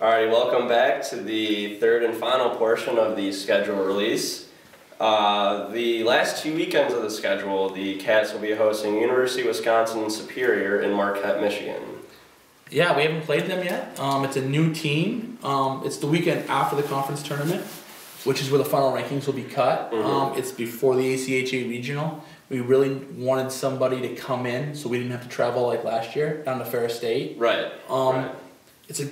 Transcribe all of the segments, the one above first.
Alrighty, welcome back to the third and final portion of the schedule release. The last 2 weekends of the schedule, the Cats will be hosting University of Wisconsin-Superior in Marquette, Michigan. Yeah, we haven't played them yet. It's a new team. It's the weekend after the conference tournament, which is where the final rankings will be cut. It's before the ACHA regional. We really wanted somebody to come in so we didn't have to travel like last year down to Ferris State. Right. It's a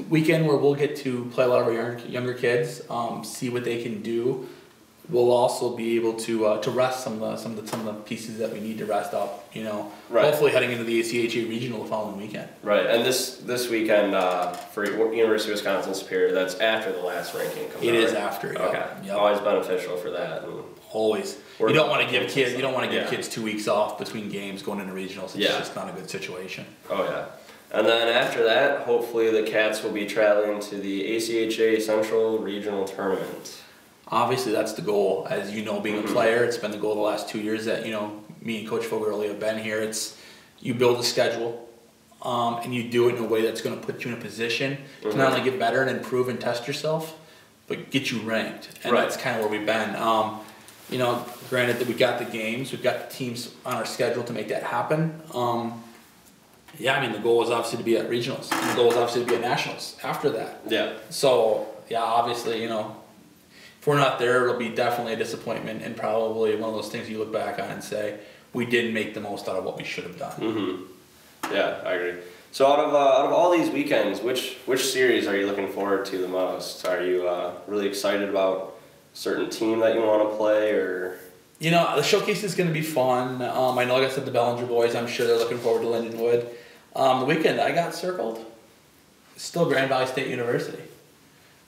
weekend where we'll get to play a lot of our younger kids, see what they can do. We'll also be able to rest some of the pieces that we need to rest up. Hopefully heading into the ACHA regional the following weekend. Right, and this weekend for University of Wisconsin Superior, that's after the last ranking comes out. It is right? after. Okay. Yep. Always beneficial for that. Always. You don't want to give kids. You don't want to give kids 2 weeks off between games going into regionals. It's just not a good situation. Oh yeah. And then after that, hopefully the Cats will be traveling to the ACHA Central Regional Tournament. Obviously, that's the goal. As you know, being a player, it's been the goal the last 2 years that me and Coach Fogarelli have been here. It's you build a schedule, and you do it in a way that's going to put you in a position to not only get better and improve and test yourself, but get you ranked. And that's kind of where we've been. Granted that we got the games, we've got the teams on our schedule to make that happen. The goal is obviously to be at regionals. And the goal is obviously to be at nationals after that. Yeah. So, obviously, if we're not there, it'll be definitely a disappointment and probably one of those things you look back on and say, we didn't make the most out of what we should have done. Yeah, I agree. So out of all these weekends, which series are you looking forward to the most? Are you really excited about a certain team that you want to play, or? The showcase is going to be fun. I know, like I said, the Bellinger boys, I'm sure they're looking forward to Lindenwood. The weekend I got circled, still Grand Valley State University.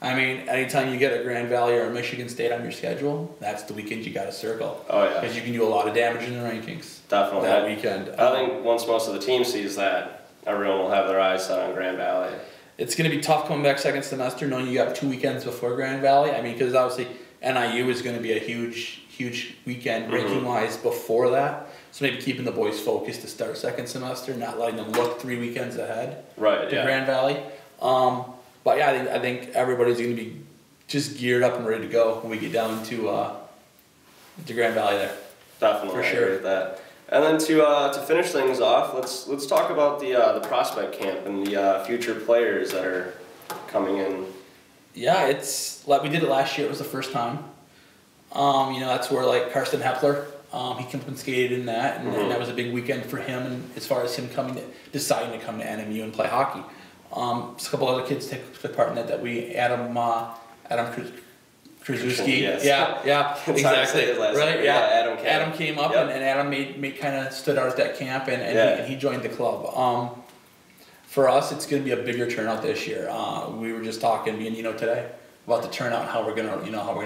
I mean, anytime you get a Grand Valley or a Michigan State on your schedule, that's the weekend you got to circle. Oh, yeah. Because you can do a lot of damage in the rankings. Definitely. That weekend. I think once most of the team sees that, everyone will have their eyes set on Grand Valley. It's going to be tough coming back second semester, knowing you got 2 weekends before Grand Valley. I mean, because obviously NIU is going to be a huge weekend ranking-wise before that. So maybe keeping the boys focused to start second semester, not letting them look 3 weekends ahead to Grand Valley. But yeah, I think everybody's going to be just geared up and ready to go when we get down to Grand Valley there. Definitely, for sure. I agree with that. And then to finish things off, let's talk about the prospect camp and the future players that are coming in. Yeah, it's like we did it last year. It was the first time. That's where like Karsten Hepler, he compensated in that, and that was a big weekend for him. And as far as him deciding to come to NMU and play hockey. A couple other kids took part in that we Adam Krzyzewski. Yes. Yeah, exactly. Right? Yeah, Adam came up and Adam made kind of stood out at that camp and he joined the club. For us, it's going to be a bigger turnout this year. We were just talking, me and today, about the turnout and how we're gonna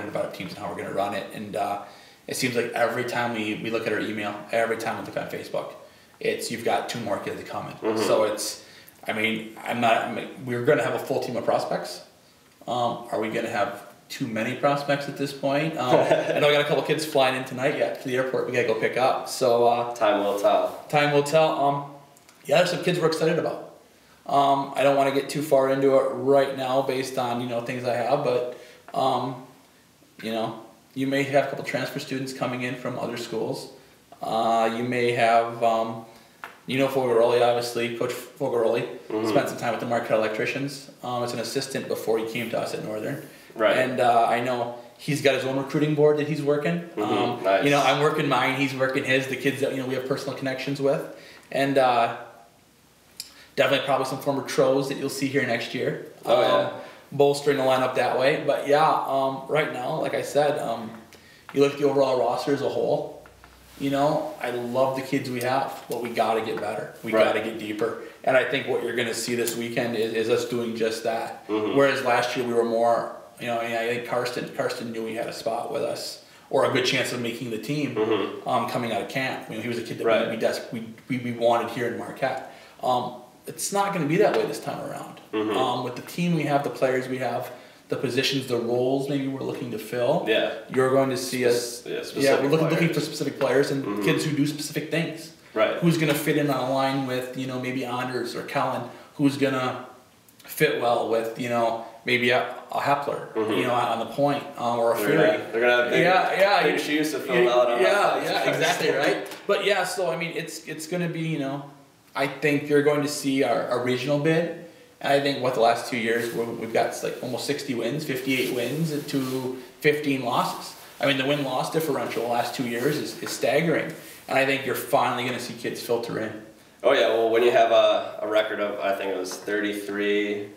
develop teams and how we're gonna run it. And it seems like every time we look at our email, every time we look on Facebook, you've got 2 more kids coming. So it's. We're going to have a full team of prospects. Are we going to have too many prospects at this point? I know I got a couple kids flying in tonight yet to the airport. We got to go pick up. So time will tell. Time will tell. There's some kids we're excited about. I don't want to get too far into it right now based on things I have, but you may have a couple transfer students coming in from other schools. You may have. Fogarelli, obviously, Coach Fogarelli, spent some time with the Marquette Electricians as an assistant before he came to us at Northern. Right. And I know he's got his own recruiting board that he's working. Nice. I'm working mine, he's working his, the kids that we have personal connections with. And definitely probably some former Tros that you'll see here next year. Bolstering the lineup that way. But right now, like I said, you look at the overall roster as a whole. I love the kids we have, but we got to get better. We got to get deeper. And I think what you're going to see this weekend is us doing just that. Whereas last year we were more, I think Karsten knew he had a spot with us or a good chance of making the team coming out of camp. He was a kid that we wanted here in Marquette. It's not going to be that way this time around. With the team we have, the players we have, the positions, the roles maybe we're looking to fill. You're going to see us. We're looking for specific players and kids who do specific things. Right. Who's going to fit in on a line with maybe Anders or Kellen? Who's going to fit well with, you know, maybe a Hepler, you know, on the point, or a Fury. They're gonna have big shoes to fill out on that. Yeah, exactly, right. But yeah, so I mean, it's gonna be, you know, I think you're going to see our regional bid, and I think the last 2 years we've got like almost 60 wins, 58 wins to 15 losses. I mean, the win-loss differential the last 2 years is staggering, and I think you're finally gonna see kids filter in. Oh yeah, well when you have a record of, I think it was 33,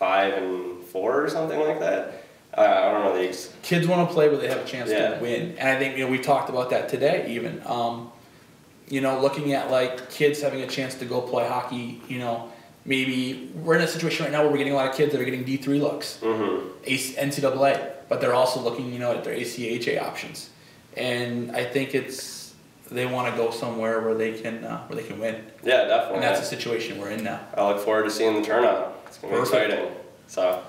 5-4 or something like that. I don't know the kids want to play where they have a chance to win, and I think, you know, we talked about that today even. You know, looking at like kids having a chance to go play hockey. You know, maybe we're in a situation right now where we're getting a lot of kids that are getting D3 looks, NCAA, but they're also looking, you know, at their ACHA options, and I think they want to go somewhere where they can win. Yeah, definitely. And that's the situation we're in now. I look forward to seeing the turnout. It's going to be exciting. So,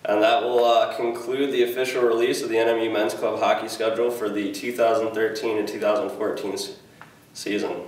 and that will conclude the official release of the NMU Men's Club hockey schedule for the 2013 and 2014 season.